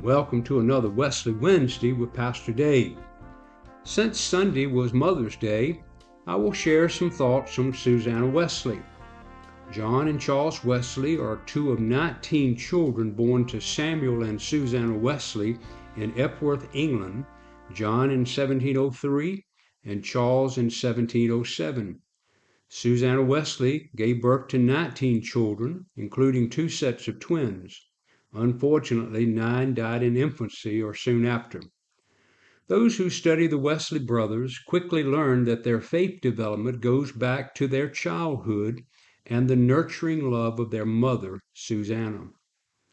Welcome to another Wesley Wednesday with Pastor Dave. Since Sunday was Mother's Day, I will share some thoughts on Susanna Wesley. John and Charles Wesley are two of 19 children born to Samuel and Susanna Wesley in Epworth, England, John in 1703 and Charles in 1707. Susanna Wesley gave birth to 19 children, including 2 sets of twins. Unfortunately, 9 died in infancy or soon after. Those who study the Wesley brothers quickly learn that their faith development goes back to their childhood and the nurturing love of their mother, Susanna.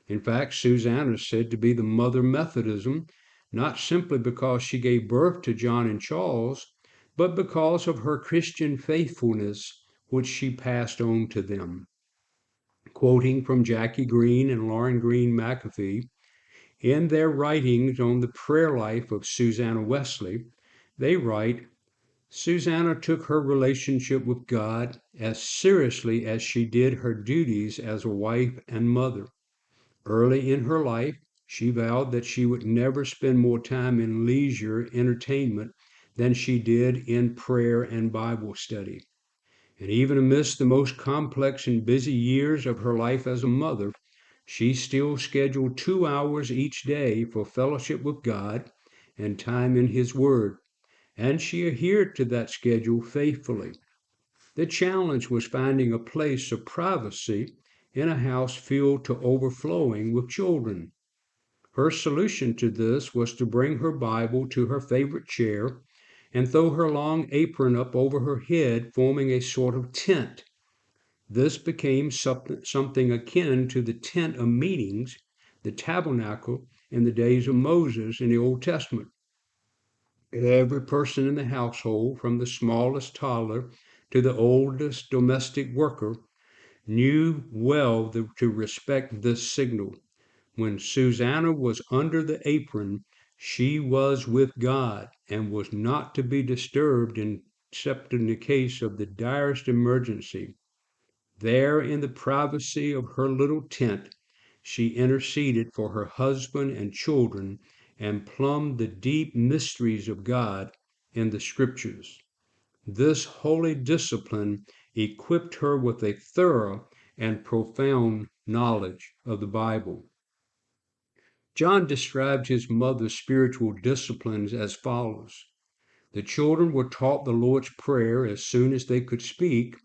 In fact, Susanna is said to be the mother Methodism, not simply because she gave birth to John and Charles, but because of her Christian faithfulness, which she passed on to them. Quoting from Jackie Green and Lauren Green McAfee, in their writings on the prayer life of Susanna Wesley, they write, Susanna took her relationship with God as seriously as she did her duties as a wife and mother. Early in her life, she vowed that she would never spend more time in leisure entertainment than she did in prayer and Bible study. And even amidst the most complex and busy years of her life as a mother, she still scheduled 2 hours each day for fellowship with God and time in His Word, and she adhered to that schedule faithfully. The challenge was finding a place of privacy in a house filled to overflowing with children. Her solution to this was to bring her Bible to her favorite chair and throw her long apron up over her head, forming a sort of tent. This became something akin to the tent of meetings, the tabernacle, in the days of Moses in the Old Testament. Every person in the household, from the smallest toddler to the oldest domestic worker, knew well to respect this signal. When Susanna was under the apron, she was with God and was not to be disturbed except in the case of the direst emergency. There, in the privacy of her little tent, she interceded for her husband and children and plumbed the deep mysteries of God in the Scriptures. This holy discipline equipped her with a thorough and profound knowledge of the Bible. John described his mother's spiritual disciplines as follows. The children were taught the Lord's Prayer as soon as they could speak,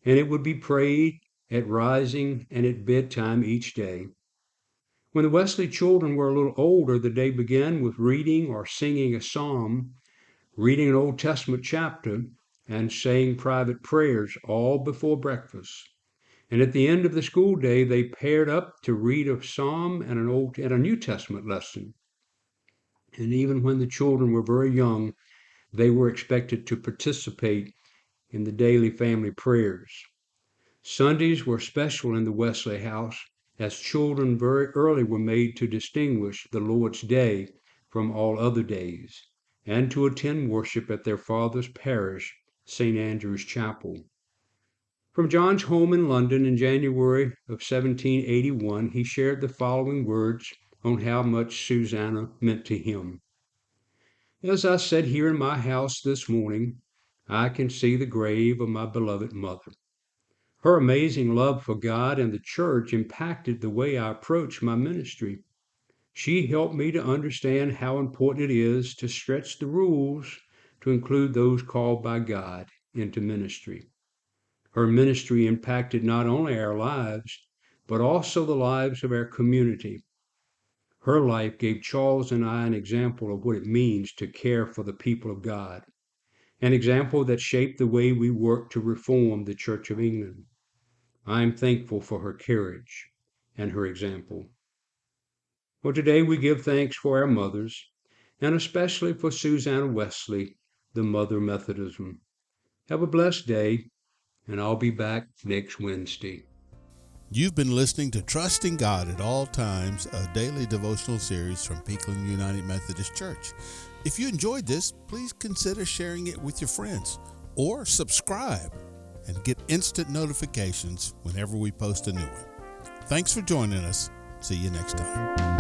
and it would be prayed at rising and at bedtime each day. When the Wesley children were a little older, the day began with reading or singing a psalm, reading an Old Testament chapter, and saying private prayers all before breakfast. And at the end of the school day, they paired up to read a psalm and a New Testament lesson. And even when the children were very young, they were expected to participate in the daily family prayers. Sundays were special in the Wesley house, as children very early were made to distinguish the Lord's Day from all other days, and to attend worship at their father's parish, St. Andrew's Chapel. From John's home in London in January of 1781, he shared the following words on how much Susanna meant to him. As I sat here in my house this morning, I can see the grave of my beloved mother. Her amazing love for God and the church impacted the way I approach my ministry. She helped me to understand how important it is to stretch the rules to include those called by God into ministry. Her ministry impacted not only our lives, but also the lives of our community. Her life gave Charles and I an example of what it means to care for the people of God, an example that shaped the way we work to reform the Church of England. I am thankful for her courage and her example. Well, today we give thanks for our mothers, and especially for Susanna Wesley, the Mother Methodism. Have a blessed day, and I'll be back next Wednesday. You've been listening to Trusting God at All Times, a daily devotional series from Peakland United Methodist Church. If you enjoyed this, please consider sharing it with your friends or subscribe and get instant notifications whenever we post a new one. Thanks for joining us. See you next time.